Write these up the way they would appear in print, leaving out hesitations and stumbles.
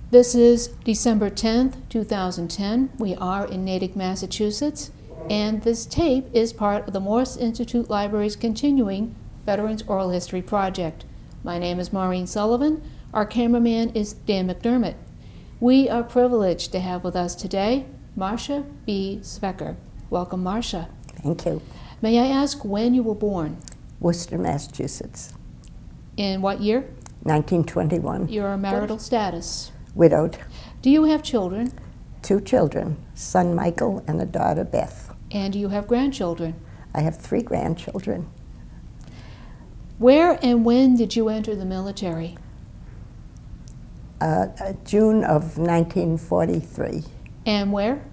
This is December 10th, 2010. We are in Natick, Massachusetts, and this tape is part of the Morse Institute Library's continuing Veterans Oral History Project. My name is Maureen Sullivan. Our cameraman is Dan McDermott. We are privileged to have with us today Marcia B. Zwecher. Welcome, Marcia. Thank you. May I ask when you were born? Worcester, Massachusetts. In what year? 1921. Your marital status? Widowed. Do you have children? 2 children, son Michael and a daughter Beth. And do you have grandchildren? I have 3 grandchildren. Where and when did you enter the military? June of 1943. And where?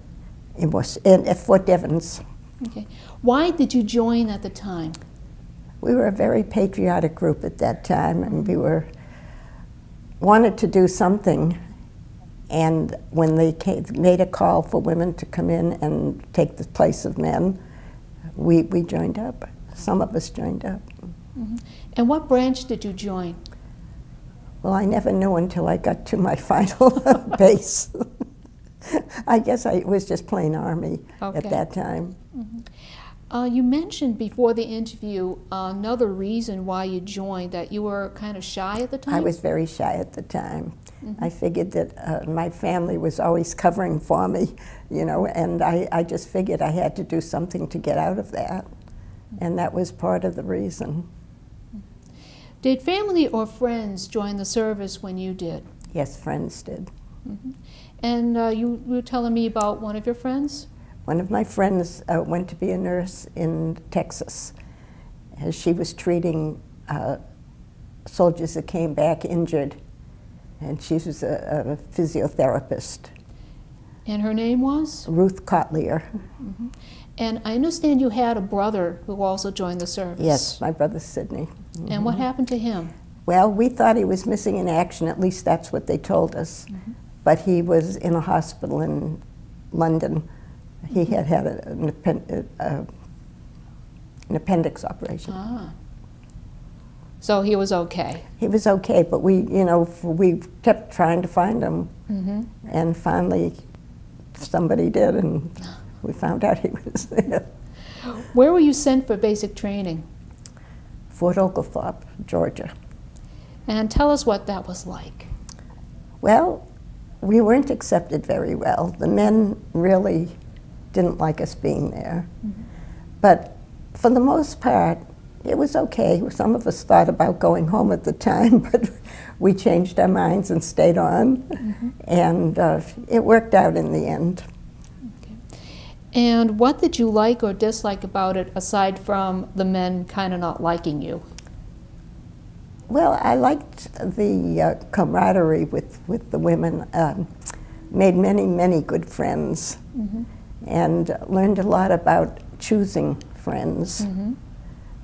It was at Fort Devens. Okay. Why did you join at the time? We were a very patriotic group at that time, and we wanted to do something. And when they made a call for women to come in and take the place of men, we joined up. Some of us joined up. Mm-hmm. And what branch did you join? Well, I never knew until I got to my final base. I guess I was just plain Army at that time. Mm-hmm. You mentioned before the interview another reason why you joined, that you were kind of shy at the time? I was very shy at the time. I figured that my family was always covering for me, you know, and I just figured I had to do something to get out of that. And that was part of the reason. Did family or friends join the service when you did? Yes, friends did. And you were telling me about one of your friends? One of my friends went to be a nurse in Texas. She was treating soldiers that came back injured, and she was a physiotherapist. And her name was? Ruth Kotlier. And I understand you had a brother who also joined the service. Yes, my brother Sidney. And what happened to him? Well, we thought he was missing in action, at least that's what they told us. But he was in a hospital in London. He had had an appendix operation. So he was okay? He was okay, but we kept trying to find him. And finally, somebody did, and we found out he was there. Where were you sent for basic training? Fort Oglethorpe, Georgia. And tell us what that was like. Well, we weren't accepted very well. The men really didn't like us being there. But for the most part, it was okay. Some of us thought about going home at the time, but we changed our minds and stayed on. And it worked out in the end. And what did you like or dislike about it, aside from the men kind of not liking you? Well, I liked the camaraderie with the women. Made many, many good friends, and learned a lot about choosing friends,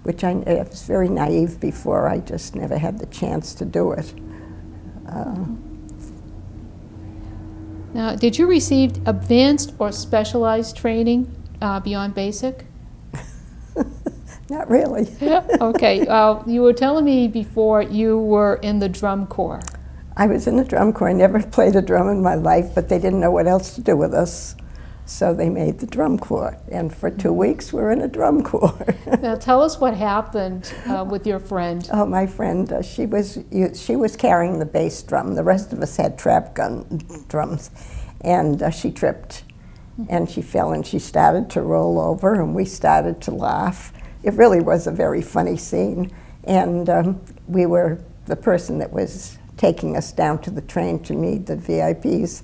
which I was very naive before. I just never had the chance to do it. Now, did you receive advanced or specialized training beyond basic? Not really. Okay, you were telling me before you were in the drum corps. I was in the drum corps. I never played a drum in my life, but they didn't know what else to do with us. So they made the drum corps, and for 2 weeks we were in a drum corps. Now tell us what happened with your friend. Oh, my friend, she was carrying the bass drum. The rest of us had trap gun drums, and she tripped, and she fell, and she started to roll over, and we started to laugh. It really was a very funny scene, and we were the person that was taking us down to the train to meet the VIPs.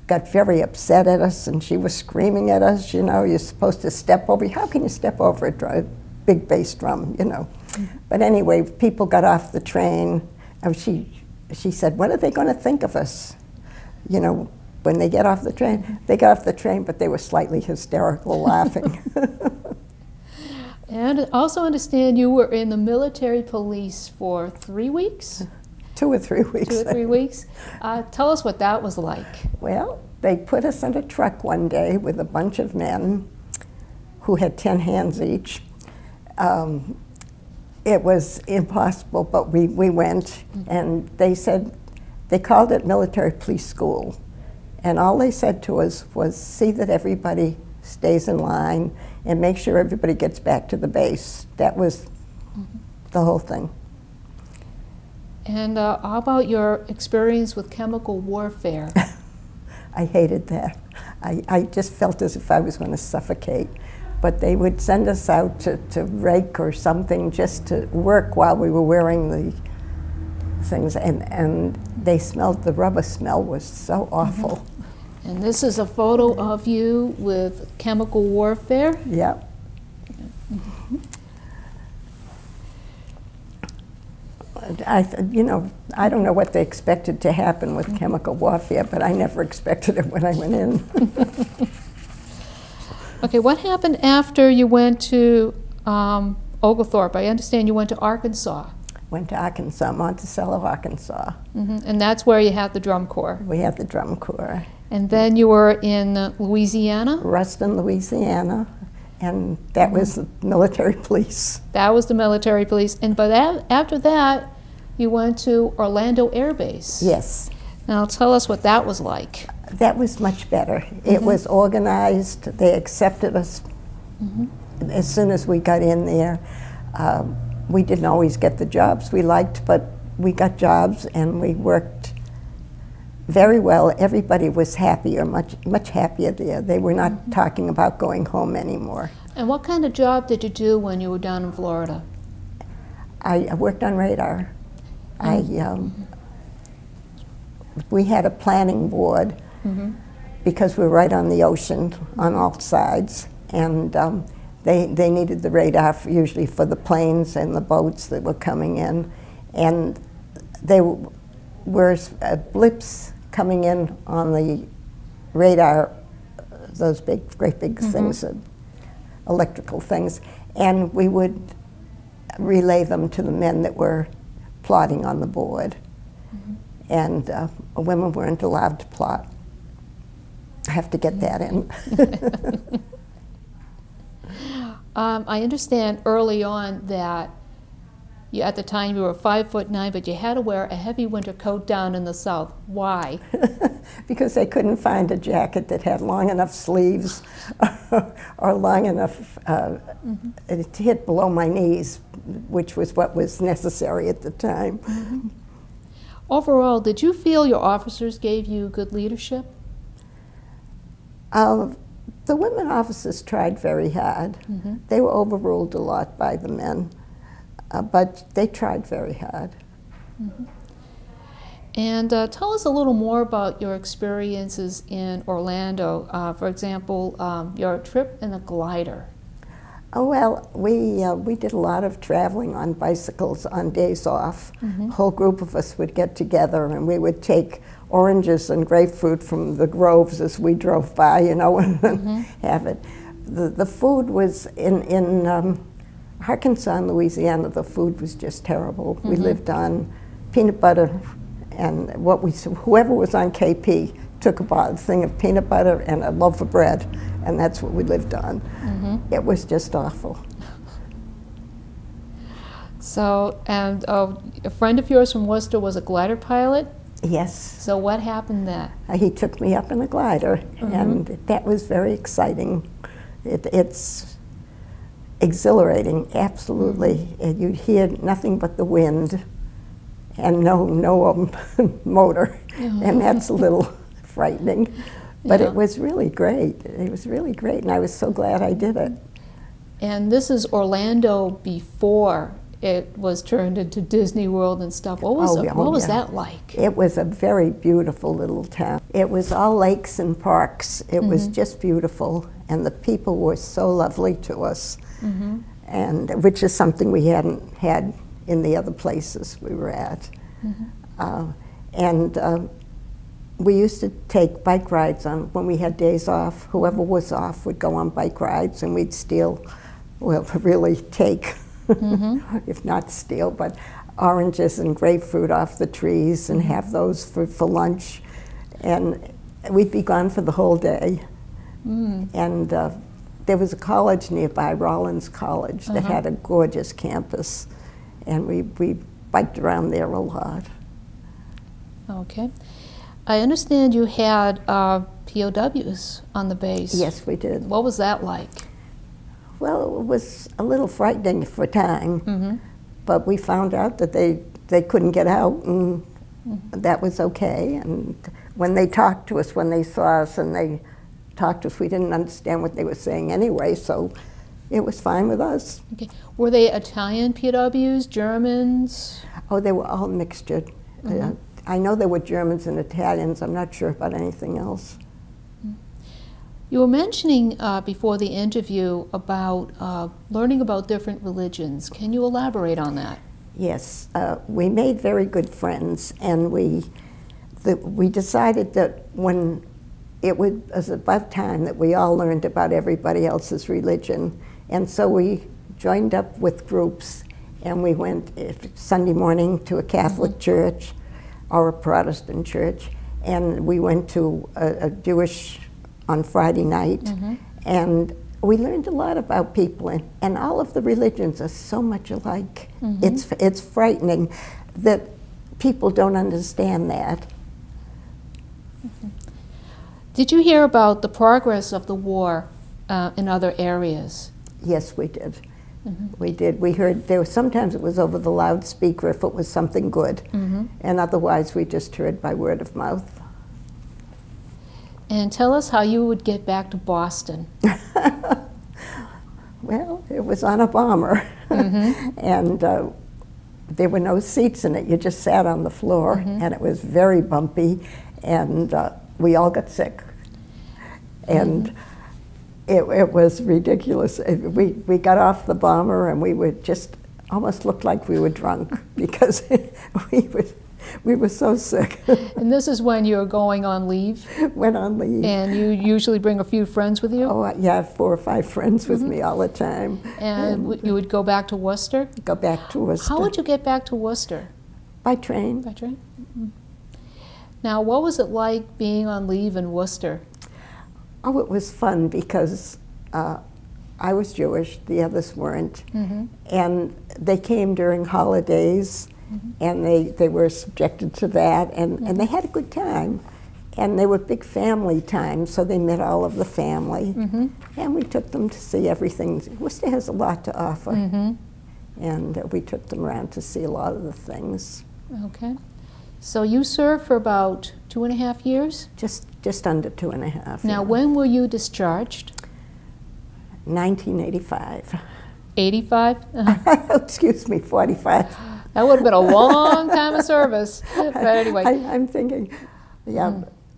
Got very upset at us, and she was screaming at us, you know, you're supposed to step over. How can you step over a big bass drum, you know? But anyway, people got off the train, and she said, what are they going to think of us? You know, when they get off the train. They got off the train, but they were slightly hysterical laughing. And I also understand you were in the military police for 3 weeks? 2 or 3 weeks. 2 or 3 weeks. Tell us what that was like. Well, they put us in a truck one day with a bunch of men who had 10 hands each. It was impossible, but we went, and they said, they called it military police school. And all they said to us was, see that everybody stays in line and make sure everybody gets back to the base. That was the whole thing. And how about your experience with chemical warfare? I hated that. I just felt as if I was going to suffocate. But they would send us out to rake or something just to work while we were wearing the things. And they smelled, the rubber smell was so awful. And this is a photo of you with chemical warfare. Yep. You know, I don't know what they expected to happen with chemical warfare, but I never expected it when I went in. Okay, what happened after you went to Oglethorpe? I understand you went to Arkansas. Went to Arkansas, Monticello, Arkansas. And that's where you had the drum corps. We had the drum corps. And then you were in Louisiana? Ruston, Louisiana, and that was the military police. That was the military police. And but after that, you went to Orlando Air Base. Yes. Now tell us what that was like. That was much better. It was organized. They accepted us as soon as we got in there. We didn't always get the jobs we liked, but we got jobs and we worked very well. Everybody was happier, much happier there. They were not talking about going home anymore. And what kind of job did you do when you were down in Florida? I worked on radar. We had a planning board because we were right on the ocean on all sides, and they needed the radar usually for the planes and the boats that were coming in, and they were blips coming in on the radar, those great big things, electrical things, and we would relay them to the men that were plotting on the board. And women weren't allowed to plot. I have to get that in. I understand early on that at the time you were 5'9", but you had to wear a heavy winter coat down in the South. Why? Because they couldn't find a jacket that had long enough sleeves or long enough to hit below my knees, which was what was necessary at the time. Overall, did you feel your officers gave you good leadership? The women officers tried very hard. They were overruled a lot by the men, but they tried very hard. And tell us a little more about your experiences in Orlando. For example, your trip in a glider. Oh, well, we did a lot of traveling on bicycles on days off. A whole group of us would get together and we would take oranges and grapefruit from the groves as we drove by, you know, and have it. The food was in Arkansas and Louisiana, the food was just terrible. We lived on peanut butter, and whoever was on KP took a thing of peanut butter and a loaf of bread, and that's what we lived on. It was just awful. So, and a friend of yours from Worcester was a glider pilot? Yes. So what happened there? He took me up in a glider, and that was very exciting. It's exhilarating, absolutely. You'd hear nothing but the wind and no motor, and that's a little frightening. But it was really great. It was really great, and I was so glad I did it. And this is Orlando before it was turned into Disney World and stuff. What was that like? It was a very beautiful little town. It was all lakes and parks. It was just beautiful, and the people were so lovely to us, and which is something we hadn't had in the other places we were at. We used to take bike rides on when we had days off. Whoever was off would go on bike rides, and we'd steal, well, really take, if not steal, but oranges and grapefruit off the trees and have those for lunch. And we'd be gone for the whole day. And there was a college nearby, Rollins College, that had a gorgeous campus. And we biked around there a lot. Okay. I understand you had POWs on the base. Yes, we did. What was that like? Well, it was a little frightening for a time, but we found out that they couldn't get out, and that was okay. And when they talked to us, when they saw us and they talked to us, we didn't understand what they were saying anyway, so it was fine with us. Okay. Were they Italian POWs, Germans? Oh, they were all mixtured. I know there were Germans and Italians. I'm not sure about anything else. You were mentioning before the interview about learning about different religions. Can you elaborate on that? Yes, we made very good friends, and we decided that when it was about time that we all learned about everybody else's religion, and so we joined up with groups, and we went Sunday morning to a Catholic church or a Protestant church, and we went to a Jewish on Friday night, and we learned a lot about people, and all of the religions are so much alike. It's frightening that people don't understand that. Did you hear about the progress of the war in other areas? Yes, we did. We did. We heard sometimes it was over the loudspeaker if it was something good, and otherwise we just heard by word of mouth. And tell us how you would get back to Boston. Well, it was on a bomber, and there were no seats in it. You just sat on the floor, and it was very bumpy, and we all got sick. And it was ridiculous. We got off the bomber, and we would just almost looked like we were drunk because we were so sick. And this is when you were going on leave? Went on leave. And you usually bring a few friends with you? Oh, yeah, 4 or 5 friends with me all the time. And you would go back to Worcester? Go back to Worcester. How would you get back to Worcester? By train. By train? Now, what was it like being on leave in Worcester? Oh, it was fun because I was Jewish, the others weren't, and they came during holidays, and they were subjected to that, and they had a good time. And they were big family times, so they met all of the family, and we took them to see everything. Worcester has a lot to offer, and we took them around to see a lot of the things. Okay. So you served for about 2.5 years? Just under 2.5. Now, when were you discharged? 1985. 85? Excuse me, 45. That would have been a long time of service. But anyway. I'm thinking, yeah,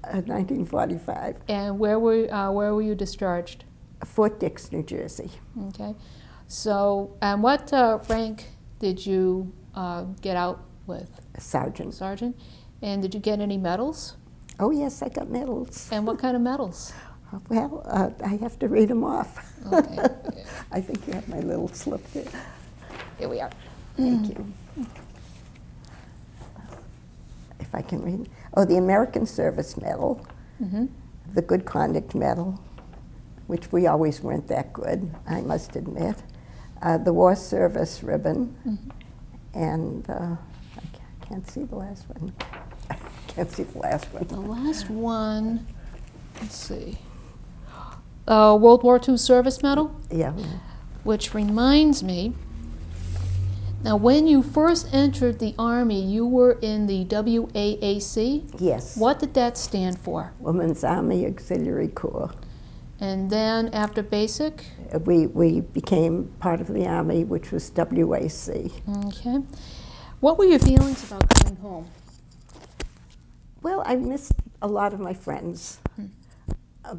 1945. And where were you discharged? Fort Dix, New Jersey. Okay. So, and what rank did you get out with? Sergeant. Sergeant. And did you get any medals? Oh, yes, I got medals. And what kind of medals? Well, I have to read them off. Okay. I think you have my little slip there. Here we are. Thank you. If I can read. Oh, the American Service Medal, the Good Conduct Medal, which we always weren't that good, I must admit, the War Service Ribbon, and I can't see the last one. I can't see the last one. The last one, let's see. World War II Service Medal? Yeah. Which reminds me, now when you first entered the Army, you were in the WAAC? Yes. What did that stand for? Women's Army Auxiliary Corps. And then after basic? We became part of the Army, which was WAC. Okay. What were your feelings about coming home? Well, I missed a lot of my friends,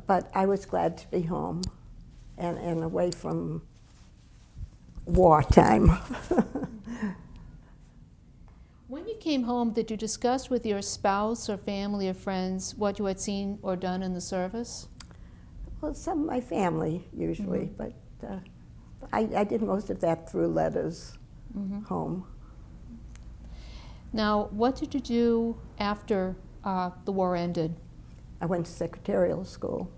but I was glad to be home and away from wartime. When you came home, did you discuss with your spouse or family or friends what you had seen or done in the service? Well, some of my family usually, but I did most of that through letters home. Now, what did you do after the war ended? I went to secretarial school.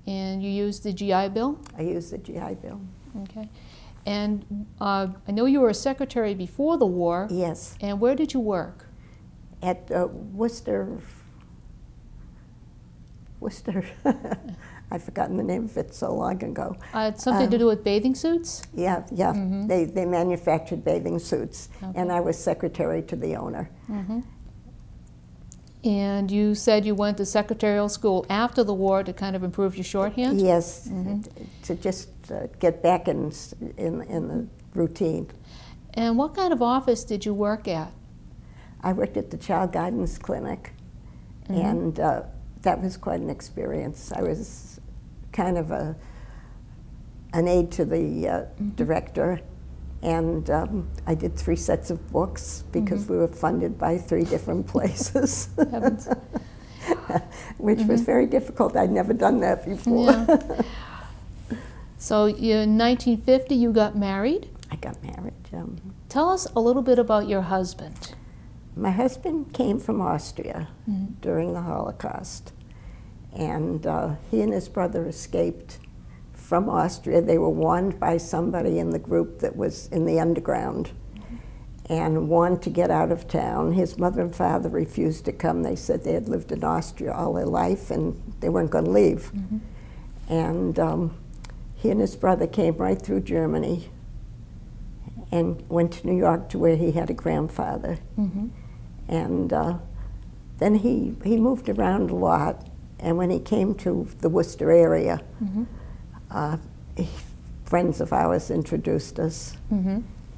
And you used the GI Bill? I used the GI Bill. Okay. And I know you were a secretary before the war. Yes. And where did you work? At Worcester, I've forgotten the name of it so long ago. It's something to do with bathing suits? Yeah, yeah. They manufactured bathing suits, and I was secretary to the owner. And you said you went to secretarial school after the war to kind of improve your shorthand? Yes, to just get back in the routine. And what kind of office did you work at? I worked at the Child Guidance Clinic, and that was quite an experience. I was kind of an aide to the director, and I did 3 sets of books because we were funded by 3 different places, which was very difficult. I'd never done that before. Yeah. So in 1950 you got married? I got married. Tell us a little bit about your husband. My husband came from Austria during the Holocaust, and he and his brother escaped from Austria. They were warned by somebody in the group that was in the underground and wanted to get out of town. His mother and father refused to come. They said they had lived in Austria all their life and they weren't going to leave. And he and his brother came right through Germany and went to New York to where he had a grandfather. And then he moved around a lot, and when he came to the Worcester area, friends of ours introduced us,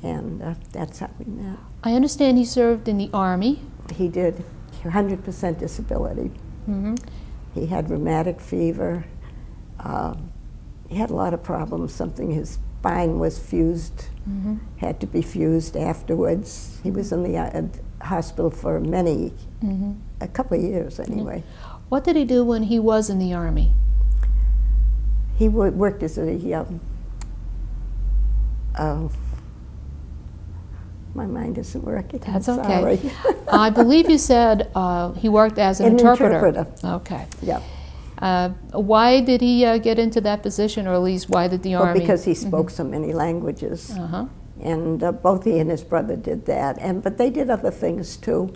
and that's how we met. I understand he served in the Army. He did, 100% disability. He had rheumatic fever. He had a lot of problems. His spine was fused, had to be fused afterwards. He was in the hospital for a couple of years anyway. What did he do when he was in the Army? He worked as a, my mind isn't working. That's I'm okay. Sorry. I believe you said he worked as an interpreter. Okay. Yeah. Why did he get into that position, or at least why did the Army? Well, because he spoke so many languages. And both he and his brother did that. But they did other things too.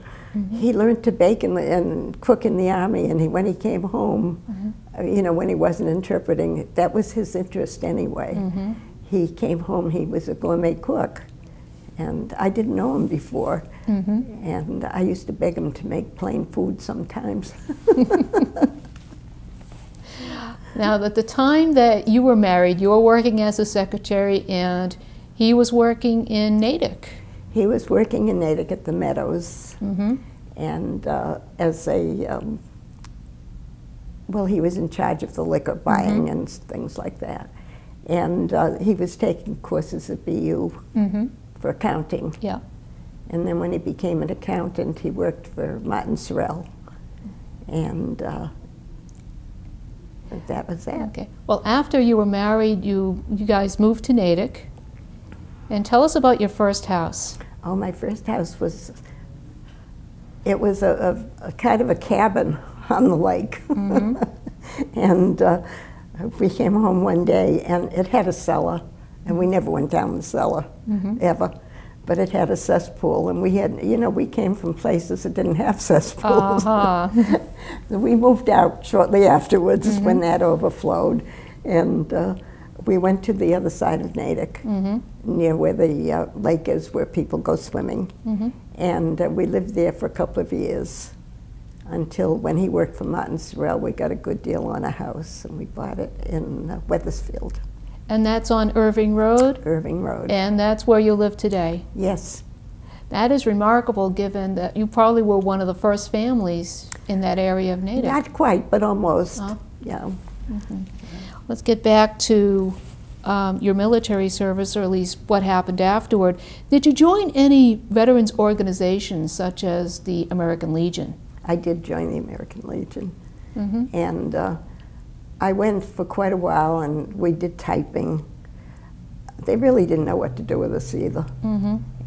He learned to bake and cook in the Army, and when he came home, you know, when he wasn't interpreting, that was his interest anyway. He came home, he was a gourmet cook, and I didn't know him before. And I used to beg him to make plain food sometimes. Now, at the time that you were married, you were working as a secretary, and he was working in Natick. He was working in Natick at the Meadows, and as a, well, he was in charge of the liquor buying and things like that. And he was taking courses at BU for accounting. Yeah. And then when he became an accountant, he worked for Martin Sorrell. And that was that. Okay. Well, after you were married, you guys moved to Natick. And tell us about your first house. Oh, my first house was, it was a kind of a cabin on the lake. And we came home one day, and it had a cellar, and we never went down the cellar, ever. But it had a cesspool, and we had, you know, we came from places that didn't have cesspools. So we moved out shortly afterwards when that overflowed, and we went to the other side of Natick, near where the lake is, where people go swimming. And we lived there for a couple of years until when he worked for Martin Sorrell, we got a good deal on a house, and we bought it in Wethersfield. And that's on Irving Road? Irving Road. And that's where you live today? Yes. That is remarkable, given that you probably were one of the first families in that area of Natick. Not quite, but almost. Yeah. Let's get back to your military service, or at least what happened afterward. Did you join any veterans organizations, such as the American Legion? I did join the American Legion. And I went for quite a while, and we did typing. They really didn't know what to do with us either.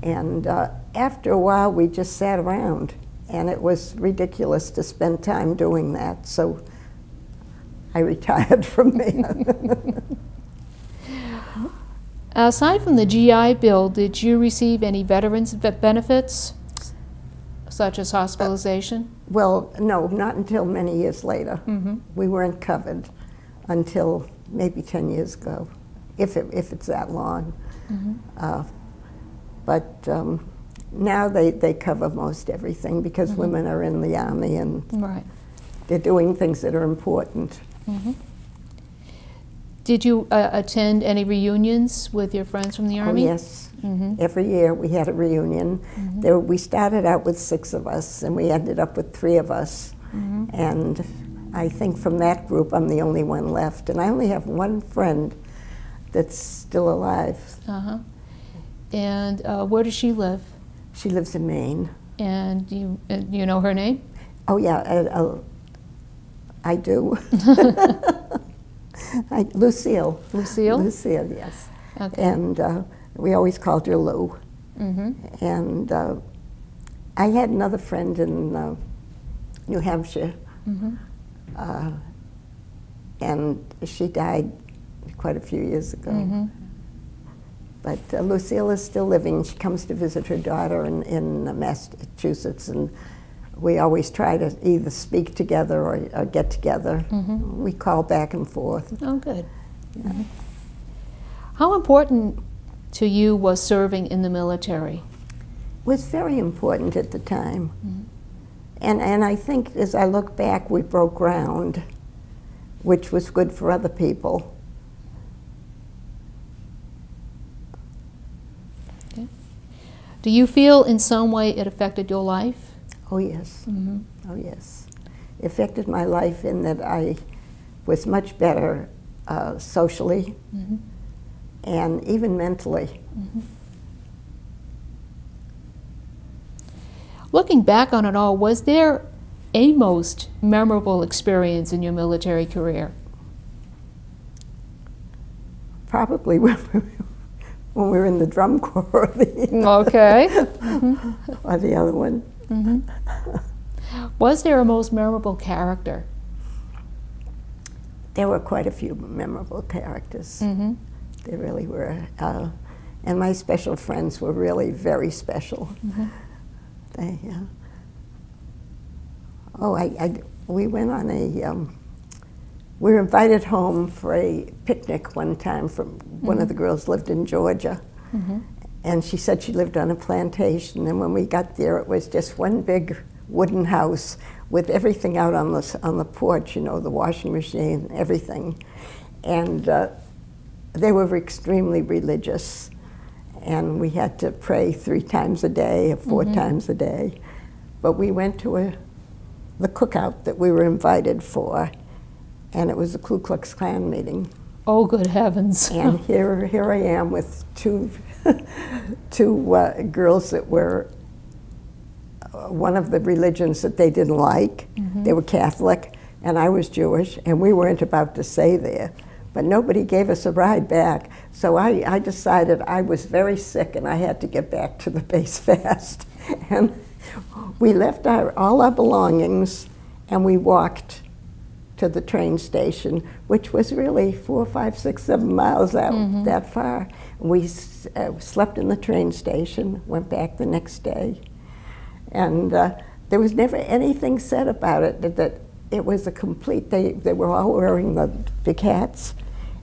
And after a while, we just sat around, and it was ridiculous to spend time doing that, so I retired from there. Aside from the GI Bill, did you receive any veterans benefits? such as hospitalization? Well, no, not until many years later. We weren't covered until maybe 10 years ago, if it's that long. But now they cover most everything because women are in the Army and they're doing things that are important. Did you attend any reunions with your friends from the Army? Oh, yes. Every year we had a reunion. We started out with 6 of us, and we ended up with 3 of us. And I think from that group, I'm the only one left. And I only have one friend that's still alive. And where does she live? She lives in Maine. And you know her name? Oh, yeah, I do. Lucille. Lucille? Lucille, yes. Okay. And we always called her Lou. And I had another friend in New Hampshire, and she died quite a few years ago. But Lucille is still living. She comes to visit her daughter in Massachusetts, and we always try to either speak together or get together. We call back and forth. Oh, good. How important to you was serving in the military? It was very important at the time. And I think as I look back, we broke ground, which was good for other people. Okay. Do you feel in some way it affected your life? Oh, yes. Oh, yes. It affected my life in that I was much better socially and even mentally. Looking back on it all, was there a most memorable experience in your military career? Probably when we were in the drum corps. Okay. Or the other one. Was there a most memorable character? There were quite a few memorable characters. There really were. And my special friends were really very special. We went on we were invited home for a picnic one time from one of the girls lived in Georgia. And she said she lived on a plantation, and when we got there it was just one big wooden house with everything out on the porch, you know, the washing machine, everything. And they were extremely religious, and we had to pray 3 times a day or 4 times a day. But we went to the cookout that we were invited for, and it was a Ku Klux Klan meeting. Oh, good heavens. And here I am with two girls that were one of the religions that they didn't like. They were Catholic, and I was Jewish, and we weren't about to stay there. But nobody gave us a ride back. So I decided I was very sick, and I had to get back to the base fast. And we left all our belongings, and we walked to the train station, which was really 4, 5, 6, 7 miles out that far. We slept in the train station, went back the next day. And there was never anything said about it, that it was a complete, they were all wearing the big hats.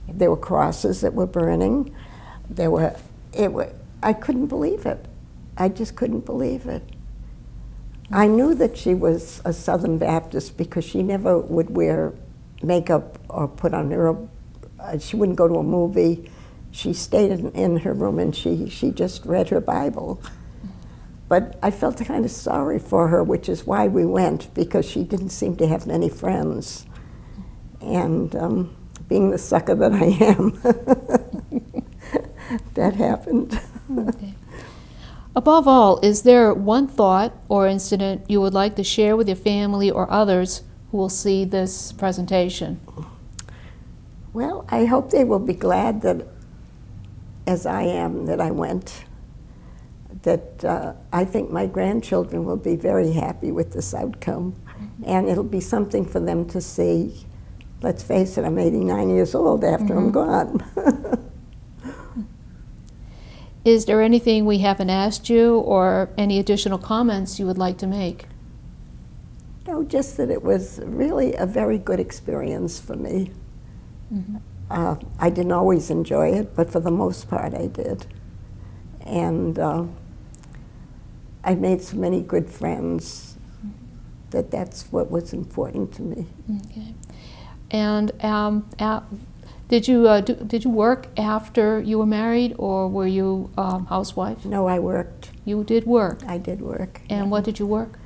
There were crosses that were burning. I couldn't believe it. I just couldn't believe it. I knew that she was a Southern Baptist because she never would wear makeup or put on her, she wouldn't go to a movie. She stayed in her room and she just read her Bible. But I felt kind of sorry for her, which is why we went, because she didn't seem to have many friends. And being the sucker that I am, that happened. Okay. Above all, is there one thought or incident you would like to share with your family or others who will see this presentation? Well, I hope they will be glad that, as I am, that I went. That I think my grandchildren will be very happy with this outcome. And it'll be something for them to see. Let's face it, I'm 89 years old after I'm gone. Is there anything we haven't asked you or any additional comments you would like to make? No, just that it was really a very good experience for me. I didn't always enjoy it, but for the most part I did. And I made so many good friends that that's what was important to me. Okay. And did you work after you were married, or were you housewife? No, I worked. You did work? I did work. And what did you work?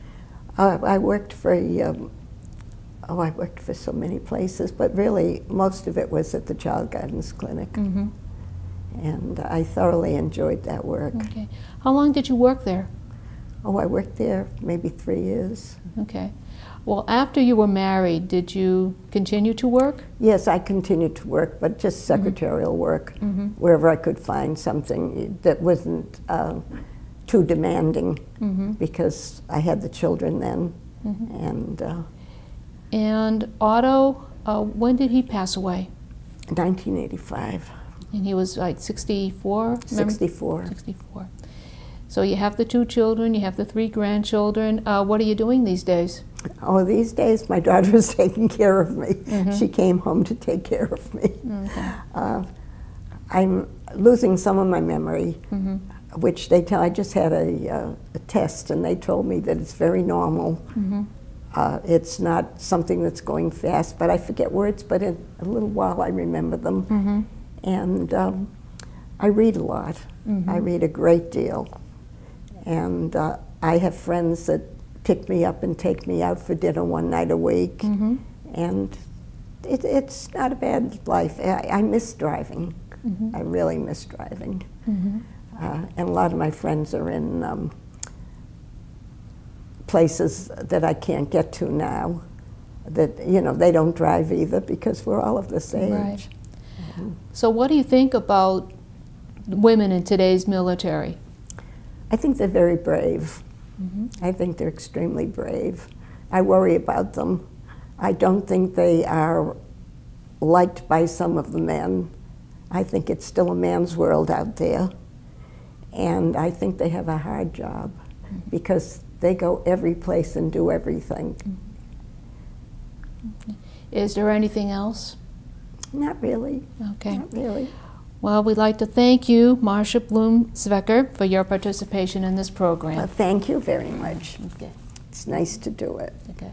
I worked for, I worked for so many places, but really most of it was at the Child Guidance Clinic. And I thoroughly enjoyed that work. Okay. How long did you work there? Oh, I worked there maybe 3 years. Okay. Well, after you were married, did you continue to work? Yes, I continued to work, but just secretarial work, wherever I could find something that wasn't too demanding, because I had the children then. And Otto, when did he pass away? 1985. And he was like 64? 64. 64. So you have the 2 children, you have the 3 grandchildren. What are you doing these days? Oh, these days my daughter is taking care of me. She came home to take care of me. I'm losing some of my memory, which they tell. I just had a test, and they told me that it's very normal. It's not something that's going fast, but I forget words, but in a little while I remember them. And I read a lot. I read a great deal. And I have friends that pick me up and take me out for dinner one night a week. And it's not a bad life. I miss driving. I really miss driving. And a lot of my friends are in places that I can't get to now, that, you know, they don't drive either because we're all of this age. Right. So what do you think about women in today's military? I think they're very brave. I think they're extremely brave. I worry about them. I don't think they are liked by some of the men. I think it's still a man's world out there. And I think they have a hard job because they go every place and do everything. Is there anything else? Not really. Okay. Not really. Well, we'd like to thank you, Marcia Bloom Zwecher, for your participation in this program. Well, thank you very much. Okay. It's nice to do it. Okay.